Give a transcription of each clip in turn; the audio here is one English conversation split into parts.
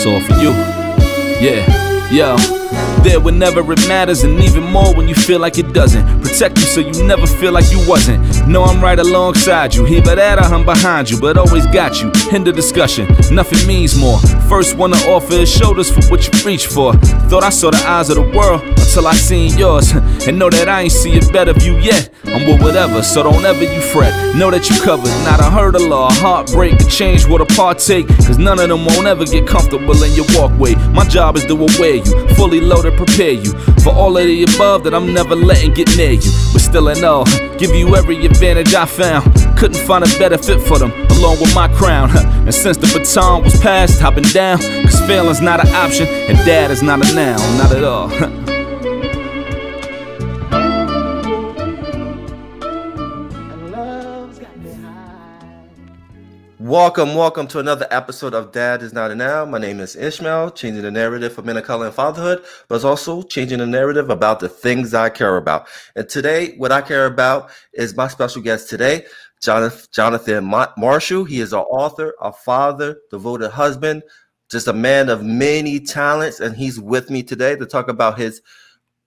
all for you. Yeah, yo. There whenever it matters, and even more when you feel like it doesn't. Protect you so you never feel like you wasn't. Know I'm right alongside you. Either that or I'm behind you, but always got you. End the discussion, nothing means more. First one to offer is shoulders for what you reach for. Thought I saw the eyes of the world until I seen yours. And know that I ain't see a better view yet. I'm with whatever, so don't ever you fret. Know that you covered, not a hurt or a heartbreak, a change what a partake. Cause none of them won't ever get comfortable in your walkway. My job is to aware you, fully loaded, prepare you for all of the above that I'm never letting get near you. But still in all, give you every advantage I found. Couldn't find a better fit for them, along with my crown. And since the baton was passed, hopping down. Cause failing's not an option, and dad is not a noun, not at all. Welcome to another episode of Dad is Not a Noun. My name is Ishmael, changing the narrative for men of color and fatherhood, but it's also changing the narrative about the things I care about. And today, what I care about is my special guest today, Jonathan Marshall. He is an author, a father, devoted husband, just a man of many talents, and he's with me today to talk about his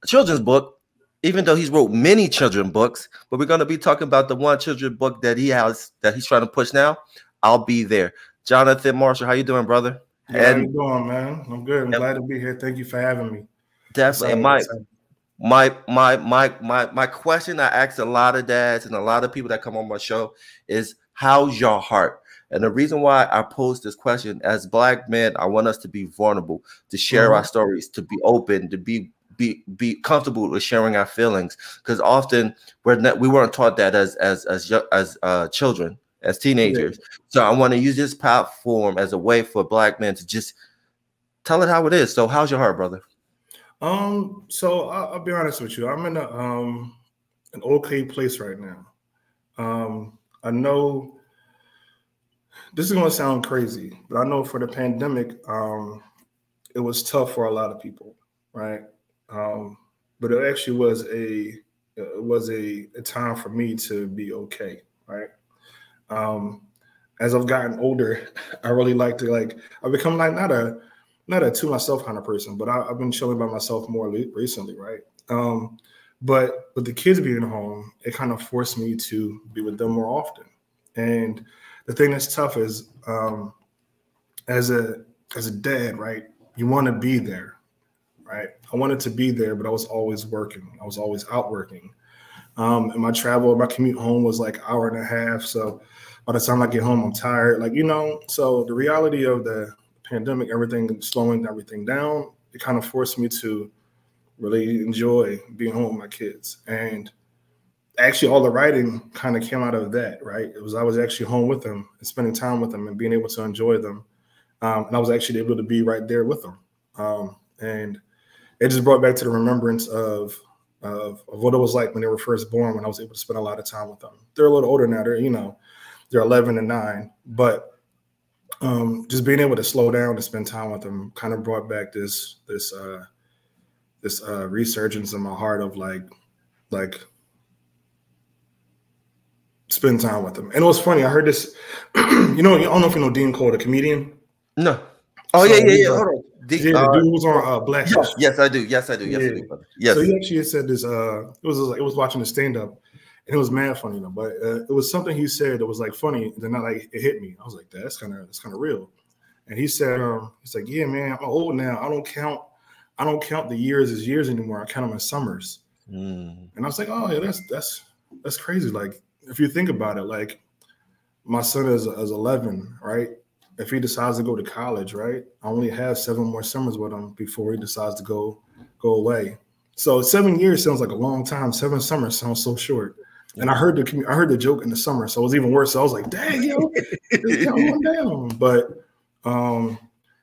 children's book, even though he's wrote many children's books, but we're going to be talking about the one children's book that he's trying to push now. I'll be there. Jonathan Marshall, how you doing, brother? Yeah, how you doing, man? I'm good. I'm glad to be here. Thank you for having me. Definitely. My question I ask a lot of dads and a lot of people that come on my show is, how's your heart? And the reason why I pose this question, as Black men, I want us to be vulnerable, to share our stories, to be open, to be comfortable with sharing our feelings, because often we weren't taught that as children, as teenagers. Yeah. So I want to use this platform as a way for Black men to just tell it how it is. So how's your heart, brother? So I'll be honest with you. I'm in an okay place right now. I know this is going to sound crazy, but I know for the pandemic, it was tough for a lot of people, right? But it actually was a time for me to be okay, right? As I've gotten older, I really like to I've become not a to myself kind of person, but I've been chilling by myself more recently, right? But with the kids being home, it kind of forced me to be with them more often. And the thing that's tough is, as a dad, right? You want to be there, right? I wanted to be there, but I was always working. I was always out working. And my commute home was like an hour and a half. So by the time I get home, I'm tired. So the reality of the pandemic, everything slowing everything down, it kind of forced me to really enjoy being home with my kids. And actually all the writing kind of came out of that, right? I was actually home with them and spending time with them and being able to enjoy them. And I was actually able to be right there with them. And it just brought back to the remembrance of what it was like when they were first born, when I was able to spend a lot of time with them. They're a little older now. They're 11 and 9, but just being able to slow down and spend time with them kind of brought back this resurgence in my heart of like spend time with them. And it was funny. I heard this, I don't know if you know Dean Cole, the comedian. No. Oh, so yeah. Hold on. The dude was on Black. Yes, I do. Yes, I do. Yes, I do. Brother. Yes. So he actually said this. It was watching the stand up, and it was mad funny, but it was something he said that was funny. And then it hit me. I was like, that's kind of real. And he said, he's like, yeah, man, I'm old now. I don't count the years as years anymore. I count them as summers. And I was like, oh yeah, that's crazy. Like if you think about it, my son is 11, right? If he decides to go to college, right, I only have 7 more summers with him before he decides to go away. So 7 years sounds like a long time. 7 summers sounds so short. And I heard the joke in the summer, so it was even worse. So I was like, dang, it's coming down. But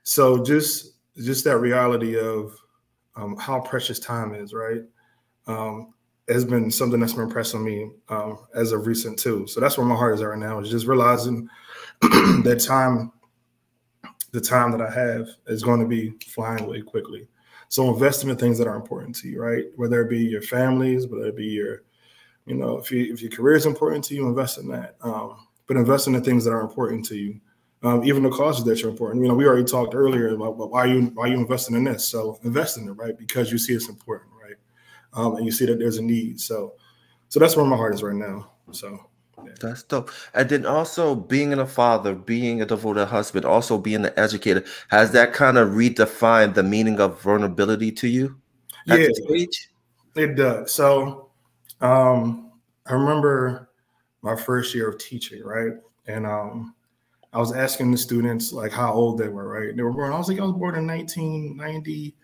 so just that reality of how precious time is, right, has been something that's been impressing me as of recent too. So that's where my heart is at right now, is just realizing that the time that I have is going to be flying away quickly. So invest in the things that are important to you, right? Whether it be your families, whether it be your, if your career is important to you, invest in that. But invest in the things that are important to you. even the causes that are important. You know, we already talked earlier about why you investing in this. So invest in it, right? Because you see it's important, right? And you see that there's a need. So that's where my heart is right now. So yeah. That's dope. And then also being a father, being a devoted husband, also being an educator, has that kind of redefined the meaning of vulnerability to you at Yeah, this stage? it does. So I remember my first year of teaching, right? And I was asking the students like how old they were, right? They were born. I was born in 1990,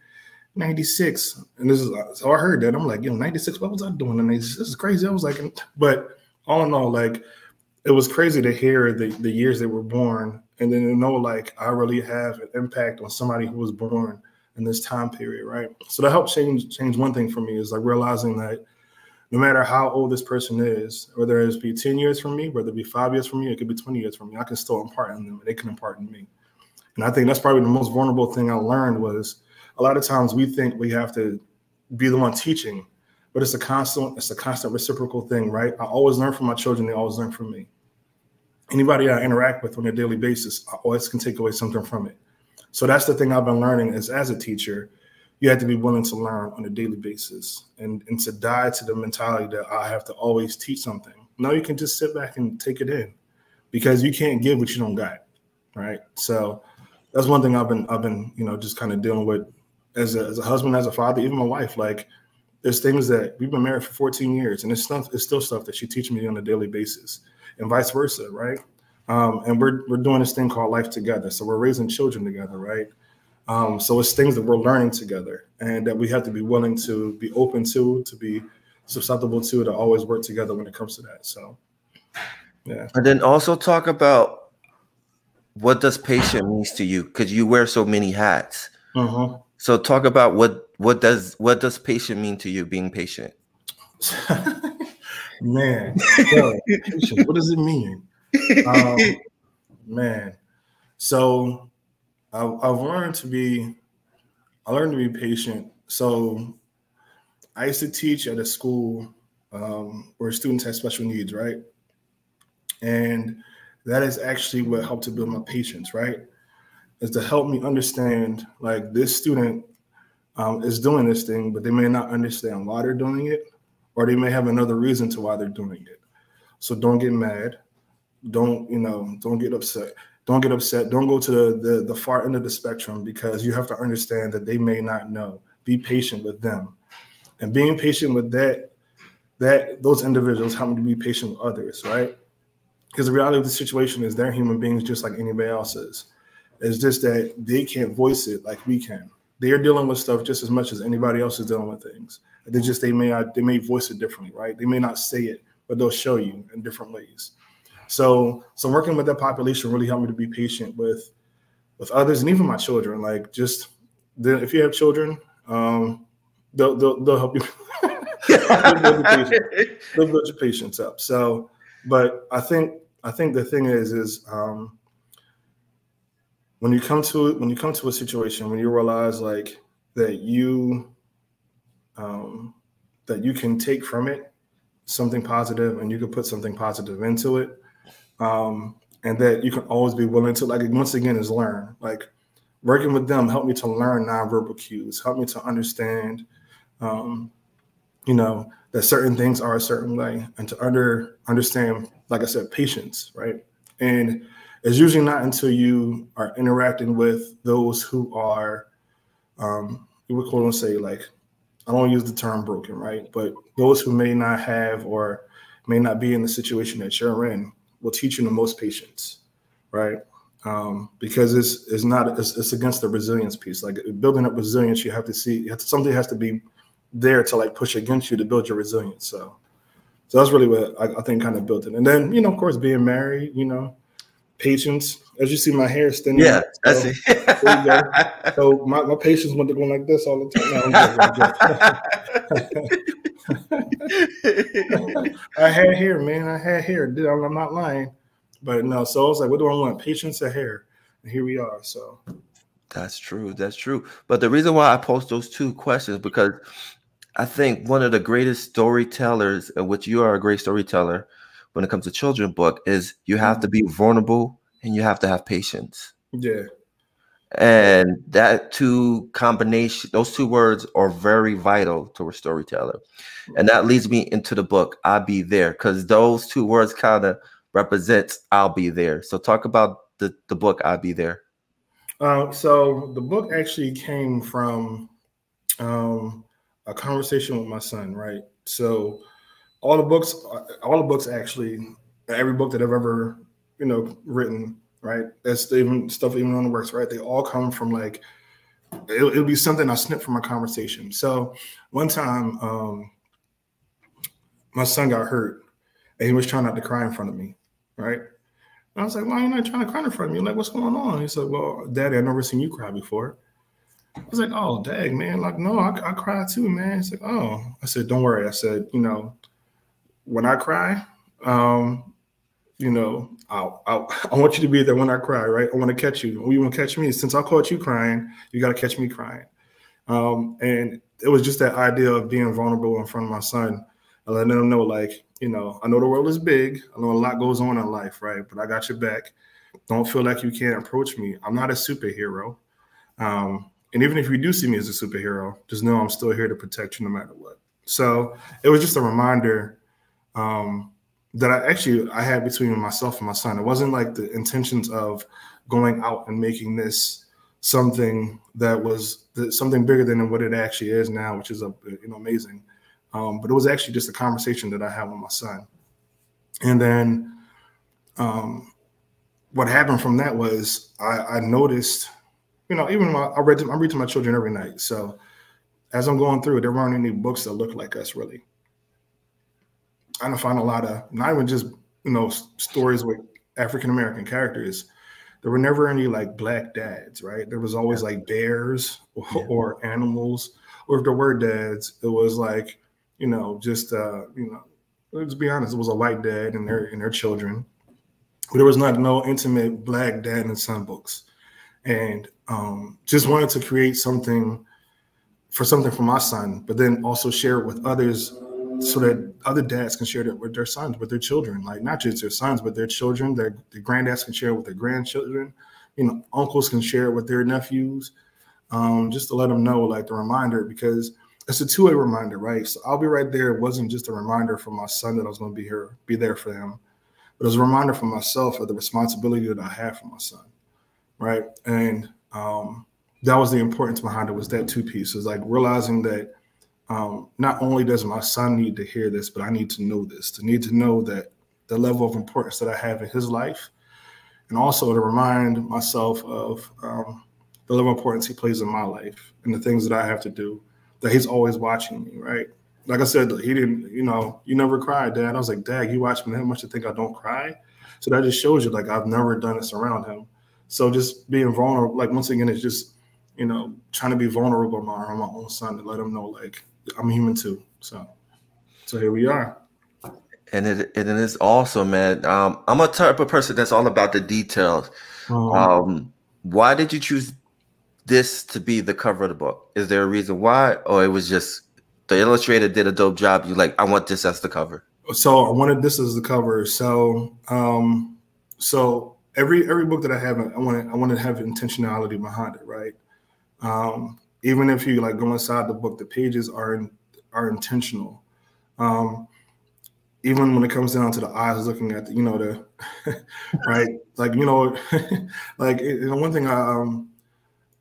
96. And this is so I heard that. I'm like, 96, what was I doing in 96? This is crazy. I was like, but all in all, like it was crazy to hear the years they were born and then to know like I really have an impact on somebody who was born in this time period, right? So that helped change one thing for me is like realizing that no matter how old this person is, whether it be 10 years from me, whether it be 5 years from me, it could be 20 years from me, I can still impart in them and they can impart in me. And I think that's probably the most vulnerable thing I learned was a lot of times we think we have to be the one teaching, but it's a constant reciprocal thing, right? I always learn from my children. They always learn from me. Anybody I interact with on a daily basis, I always can take away something from it. So that's the thing I've been learning is as a teacher, you have to be willing to learn on a daily basis and to die to the mentality that I have to always teach something. No, you can just sit back and take it in because you can't give what you don't got, right? So that's one thing I've been, just kind of dealing with as a husband, as a father, even my wife. Like, there's things that we've been married for 14 years, and it's still stuff that she teaches me on a daily basis, and vice versa, right? And we're doing this thing called life together. So we're raising children together, right? So it's things that we're learning together, and that we have to be willing to be open to be susceptible to always work together when it comes to that. So, yeah. And then also talk about what does patient means to you, because you wear so many hats. Mm-hmm. So talk about what does patient mean to you, being patient? Man, patient, what does it mean? Man, so I've learned to be patient. So I used to teach at a school where students had special needs, right? And that is actually what helped to build my patience, right? Is to help me understand, like, this student is doing this thing, but they may not understand why they're doing it, or they may have another reason to why they're doing it. So don't get mad. Don't get upset. Don't get upset. Don't go to the far end of the spectrum, because you have to understand that they may not know. Be patient with them. And being patient with those individuals help me to be patient with others, right? Because the reality of the situation is they're human beings just like anybody else is. It's just that they can't voice it like we can. They're dealing with stuff just as much as anybody else is dealing with things. They may voice it differently, right? They may not say it, but they'll show you in different ways. So working with that population really helped me to be patient with others, and even my children. Like, if you have children, they'll help you. They'll build your patience up. So, but I think the thing is when you come to a situation, when you realize like that you can take from it something positive, and you can put something positive into it, and that you can always be willing to, like, once again, is learn. Like, working with them helped me to learn nonverbal cues, helped me to understand that certain things are a certain way, and to understand, like I said, patience, right? And it's usually not until you are interacting with those who are, you would quote and say, like, I don't use the term broken, right? But those who may not have or may not be in the situation that you're in will teach you the most patience, right? Because it's against the resilience piece. Like, building up resilience, something has to be there to, like, push against you to build your resilience. So that's really what I think kind of built it. And then, of course, being married, patience. As you see, my hair is thinning. Yeah, so, I see. There you go. So my patience went to going like this all the time. I had hair, man. I had hair. I'm not lying. But no, so I was like, what do I want? Patience or hair? And here we are. So that's true. That's true. But the reason why I post those two questions, because I think one of the greatest storytellers, which you are a great storyteller when it comes to children's book, is you have to be vulnerable and you have to have patience. Yeah. And that those two words are very vital to a storyteller. And that leads me into the book, I'll Be There, because those two words kind of represents I'll be there. So talk about the book, I'll Be There. So the book actually came from a conversation with my son, right? So all the books actually, every book that I've ever, written, right? That's even stuff even on the works, right? They all come from like, it'll be something I snipped from a conversation. So one time, my son got hurt and he was trying not to cry in front of me, right? And I was like, why are you not trying to cry in front of me? Like, what's going on? He said, well, Daddy, I've never seen you cry before. I was like, oh, dang, man. Like, no, I cry too, man. He's like, oh. I said, don't worry. I said, when I cry, I want you to be there when I cry, right? I want to catch you. You want to catch me? Since I caught you crying, you got to catch me crying. And it was just that idea of being vulnerable in front of my son and letting him know, like, I know the world is big. I know a lot goes on in life, right? But I got your back. Don't feel like you can't approach me. I'm not a superhero. And even if you do see me as a superhero, just know I'm still here to protect you no matter what. So it was just a reminder that I had between myself and my son. It wasn't like the intentions of going out and making this something that was something bigger than what it actually is now, which is amazing. But it was actually just a conversation that I had with my son. And then what happened from that was I noticed, even when I read to my children every night. So as I'm going through it, there weren't any books that look like us, really. I didn't find a lot of, not even just, stories with African-American characters. There were never any like Black dads, right? There was always like bears or animals, or if there were dads, it was like, let's be honest, it was a white dad and their children. There was no intimate Black dad and son books. And just wanted to create something for my son, but then also share it with others so that other dads can share it with their sons, with their children, like not just their sons, but their children. Their granddads can share it with their grandchildren. Uncles can share it with their nephews, just to let them know, like the reminder, because it's a two-way reminder, right? So I'll be right there. It wasn't just a reminder for my son that I was going to be there for him, but it was a reminder for myself of the responsibility that I have for my son, right? And that was the importance behind it, was that two pieces, like realizing that not only does my son need to hear this, but I need to know this, to need to know that the level of importance that I have in his life, and also to remind myself of the level of importance he plays in my life and the things that I have to do, that he's always watching me, right? Like I said, he didn't, you never cried, Dad. I was like, Dad, you watch me that much to think I don't cry? So that just shows you, like, I've never done this around him. So just being vulnerable, like, once again, it's just, trying to be vulnerable around my own son to let him know, like, I'm human too. So here we are. And it is awesome, man. I'm a type of person that's all about the details. Why did you choose this to be the cover of the book? Is there a reason why, or it was just the illustrator did a dope job? You like, I want this as the cover. So I wanted this as the cover. So so every book that I have, I want to have intentionality behind it, right? Even if you like go inside the book, the pages are intentional. Even when it comes down to the eyes looking at the right, like like one thing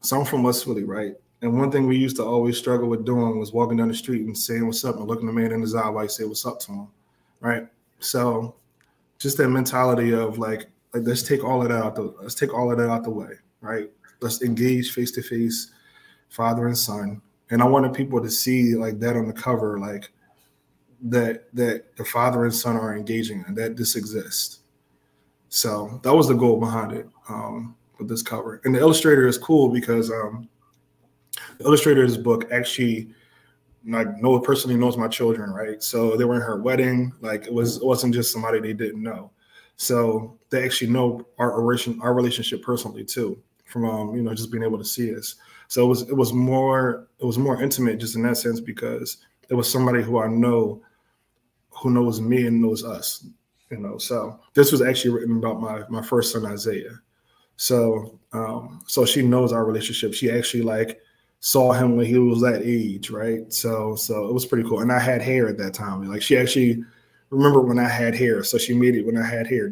so I'm from West Philly, right? And one thing we used to always struggle with doing was walking down the street and saying what's up and looking the man in his eye while you say what's up to him, right? So just that mentality of like let's take all of that out the way, right? Let's engage face to face, father and son. And I wanted people to see like that on the cover, like that the father and son are engaging and that this exists. So that was the goal behind it with this cover. And the illustrator is cool because the illustrator's book actually, like, personally knows my children, right? So they were in her wedding. Like it wasn't just somebody they didn't know. So they actually know our relationship personally too, from just being able to see us. So it was more intimate just in that sense, because it was somebody who I know, who knows me and knows us, You know, so this was actually written about my first son Isaiah. So so she knows our relationship. She actually like saw him when he was that age, right? So it was pretty cool. And I had hair at that time. Like she actually remembered when I had hair, so she made it when I had hair.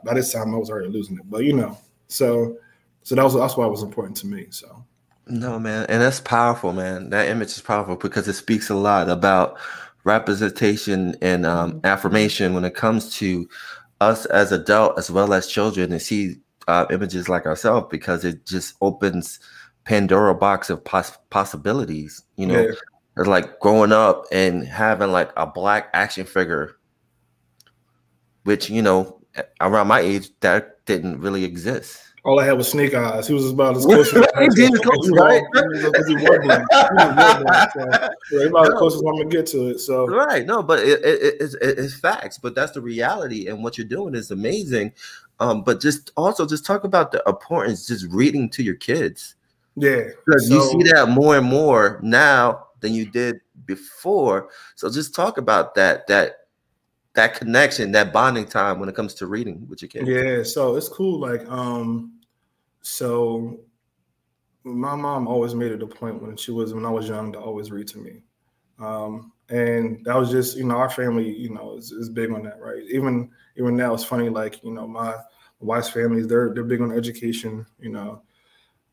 By this time I was already losing it, but you know, so that's why it was important to me. So. No, man, and that's powerful, man. That image is powerful because it speaks a lot about representation and affirmation when it comes to us as adults as well as children, and see images like ourselves, because it just opens Pandora box of possibilities. You know, Yeah. it's like growing up and having like a black action figure, which, you know, around my age, that didn't really exist. All I had was Snake Eyes. He was about as close as I He was close, right? He was black. So about as close as I'm gonna get to it. So right, no, but it's facts. But that's the reality, and what you're doing is amazing. But just talk about the importance just reading to your kids. Yeah, because you see that more and more now than you did before. So just talk about that connection, that bonding time when it comes to reading with your kids. Yeah, so it's cool. Like, so my mom always made it a point when I was young to always read to me. And that was just, you know, our family, you know, is big on that, right? Even now it's funny, like, you know, my wife's families, they're big on education, you know,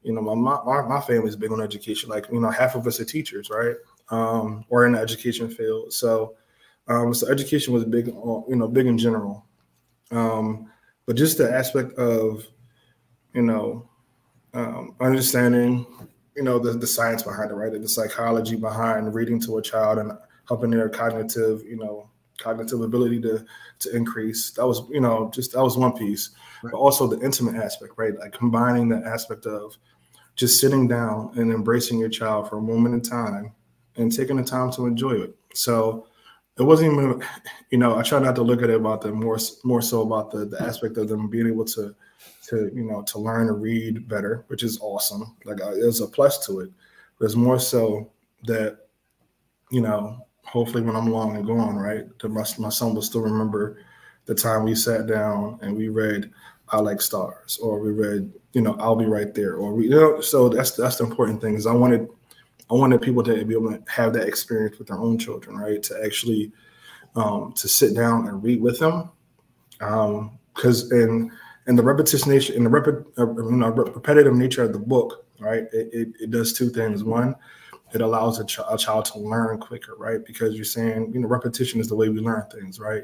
my family's big on education. Like, you know, half of us are teachers, right? Or in the education field. So education was big, you know, big in general. But just the aspect of, you know, understanding, you know, the science behind it, right? The psychology behind reading to a child and helping their cognitive ability to increase. That was, you know, that was one piece. Right. But also the intimate aspect, right? Like combining the aspect of just sitting down and embracing your child for a moment in time and taking the time to enjoy it. So it wasn't even, you know, I try not to look at it about the more so about the aspect of them being able to you know, to learn to read better, which is awesome. Like there's a plus to it. There's more so that, you know, hopefully when I'm long and gone, right, that my son will still remember the time we sat down and we read I Like Stars, or we read, you know, I'll Be Right There, or we, you know, so that's the important thing is I wanted people to be able to have that experience with their own children, right? To actually to sit down and read with them, because in the repetition in the repetitive nature of the book, right? It does two things. One, it allows a child to learn quicker, right? Because you're saying, you know, repetition is the way we learn things, right?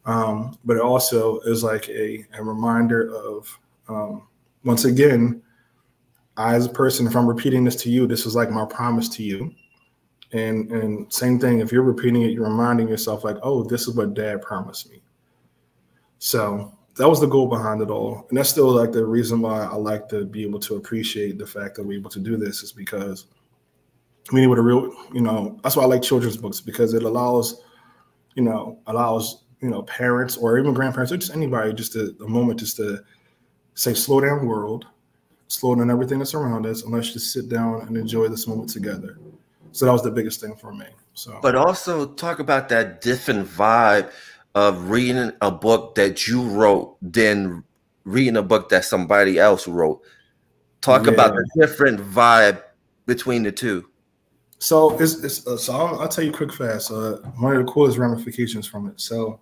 But it also is like a reminder of, once again, I as a person, if I'm repeating this to you, this is like my promise to you. And same thing, if you're repeating it, you're reminding yourself like, oh, this is what Dad promised me. So that was the goal behind it all. And that's still like the reason why I like to be able to appreciate the fact that we're able to do this, is because being able to you know, that's why I like children's books, because it allows parents or even grandparents or just anybody just a moment just to say, slow down world, slow down everything that's around us, and let's just sit down and enjoy this moment together. So that was the biggest thing for me. So, but also talk about that different vibe of reading a book that you wrote than reading a book that somebody else wrote. Talk about the different vibe between the two. So so I'll tell you quick fast. One of the coolest ramifications from it. So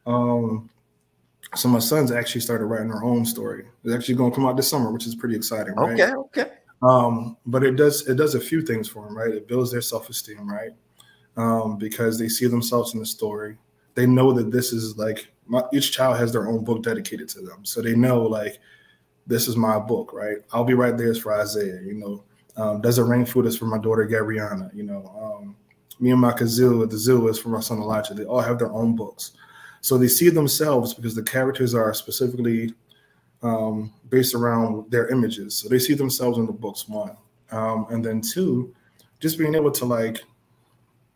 my son's actually started writing her own story. It's actually going to come out this summer, which is pretty exciting, right? Okay. But it does a few things for them, right? It builds their self-esteem, right? Because they see themselves in the story. They know that this is like each child has their own book dedicated to them, so they know like this is my book, right? I'll Be Right There is for Isaiah, you know. Does It Rain Food is for my daughter Gabriana, you know. Me and my kazoo at the zoo is for my son Elijah. They all have their own books, so they see themselves because the characters are specifically based around their images. So they see themselves in the books, one. And then two, just being able to like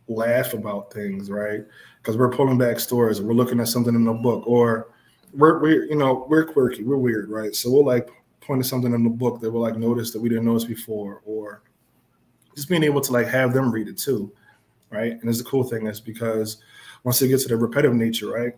laugh about things, right? Because we're pulling back stories, or we're looking at something in the book, or we're quirky, we're weird, right? So we'll like point to something in the book that we'll like notice that we didn't notice before, or just being able to like have them read it too, right? And the cool thing is because once they get to the repetitive nature, right?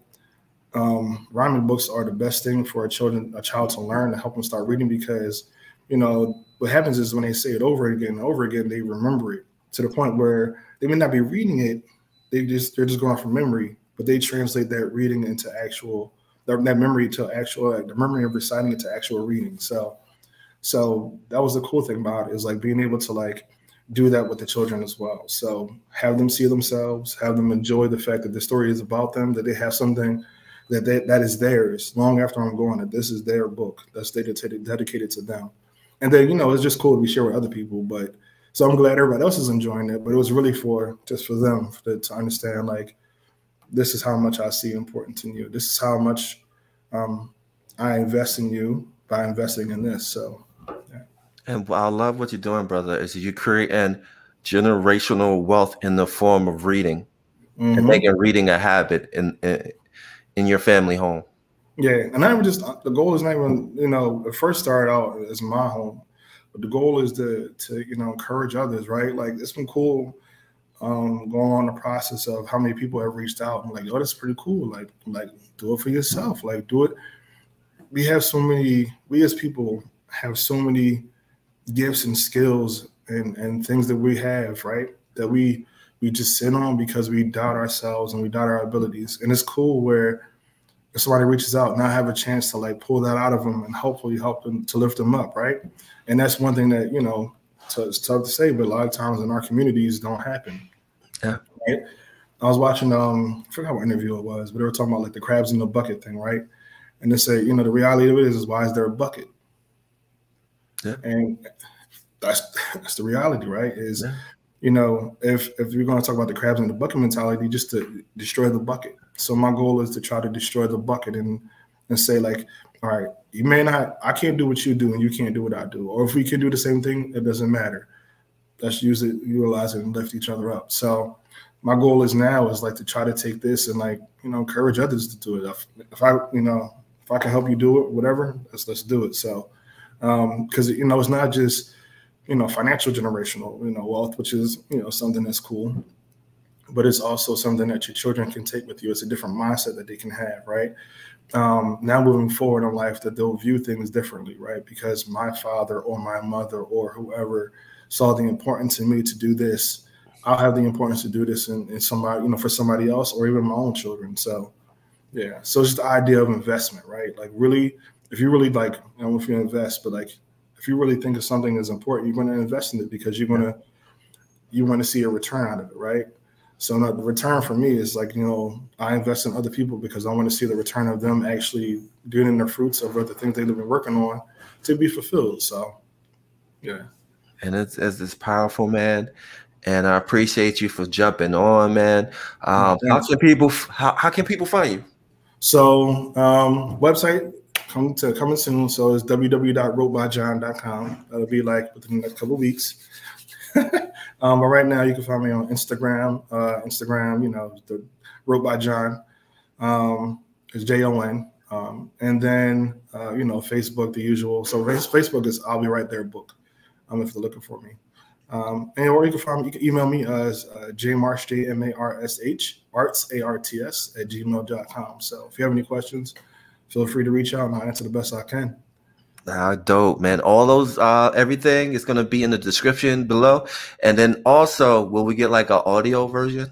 rhyming books are the best thing for a child to learn, to help them start reading, because, you know, what happens is when they say it over again and over again, they remember it to the point where they may not be reading it. They're just going from memory, but they translate that reading into actual, that memory to actual, like the memory of reciting it to actual reading. So that was the cool thing about it, is like being able to like do that with the children as well. So have them see themselves, have them enjoy the fact that the story is about them, that they have something that is theirs long after I'm gone, that this is their book that's dedicated to them. And then, you know, it's just cool to be shared with other people. But so I'm glad everybody else is enjoying it, but it was really just for them to understand, like, this is how much I see important in you. This is how much I invest in you by investing in this. So, yeah. And I love what you're doing, brother, is you're creating generational wealth in the form of reading, and making reading a habit in your family home. Yeah, and the goal is not even, you know, it first started out as my home, but the goal is to you know, encourage others, right? Like, it's been cool going on the process of how many people have reached out and like, oh, that's pretty cool. Like do it for yourself. Like, do it. We as people have so many gifts and skills and things that we have, right? That we just sit on because we doubt ourselves and we doubt our abilities. And it's cool where if somebody reaches out, now I have a chance to like pull that out of them and hopefully help them to lift them up, right? And that's one thing that, you know, it's tough to say, but a lot of times in our communities don't happen. Yeah. Right? I was watching, I forgot what interview it was, but they were talking about like the crabs in the bucket thing, right? And they say, you know, the reality of it is why is there a bucket? Yeah. And that's the reality, right? Is, you know, if you're going to talk about the crabs in the bucket mentality, just to destroy the bucket. So my goal is to try to destroy the bucket and say like, all right, I can't do what you do and you can't do what I do. Or if we can do the same thing, it doesn't matter. Let's utilize it and lift each other up. So my goal is like to try to take this and like, you know, encourage others to do it. If I can help you do it, whatever, let's do it. So, because, you know, it's not just, you know, financial generational, you know, wealth, which is, you know, something that's cool, but it's also something that your children can take with you. It's a different mindset that they can have, right? Now moving forward in life, that they'll view things differently, right? Because my father or my mother or whoever saw the importance in me to do this, I'll have the importance to do this in somebody, you know, for somebody else or even my own children. So, yeah. So it's just the idea of investment, right? Like, really, if you really like, I don't know if you invest, but like, if you really think of something is important, you're going to invest in it because you want to see a return out of it, right? So the return for me is like, you know, I invest in other people because I want to see the return of them actually getting the fruits of the things they've been working on to be fulfilled. So, yeah. And it's powerful, man. And I appreciate you for jumping on, man. How can people find you? So website coming soon. So it's www.wrotebyjohn.com. That'll be like within the next couple of weeks. But right now you can find me on Instagram. You know, the Wrote by John. It's Jon. And then you know, Facebook, the usual. So Facebook is I'll Be Right There book. If you're looking for me. And or you can email me as jmarsh, JMARSH, arts, ARTS @gmail.com. So if you have any questions, feel free to reach out and I'll answer the best I can. Dope, man. All those, everything is going to be in the description below. And then also, will we get like an audio version?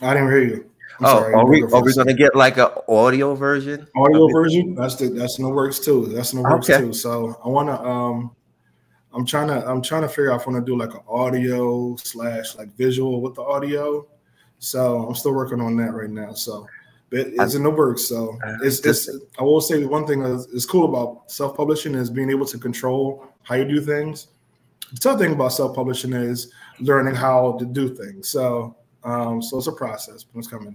I didn't hear you. Are we going to get like an audio version? Audio version? That's in the works too. That's in the works too. So I want to, I'm trying to figure out if I want to do like an audio / like visual with the audio. So I'm still working on that right now. So it's in the works. So I will say one thing is cool about self-publishing is being able to control how you do things. The tough thing about self-publishing is learning how to do things. So it's a process, but it's coming.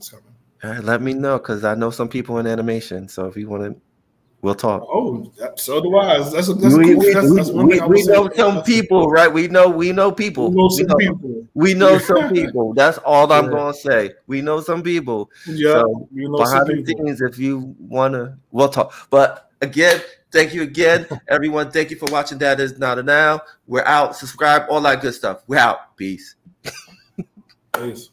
All right, let me know because I know some people in animation. So if you want to, we'll talk. Oh, so do I. That's cool. That's one thing we know some people, right? We know people. We know some people. That's all I'm gonna say. We know some people. Yeah. So behind the scenes, if you wanna, we'll talk. But again, thank you again, everyone. Thank you for watching. That Is Not a Now. We're out. Subscribe, all that good stuff. We're out. Peace. Peace.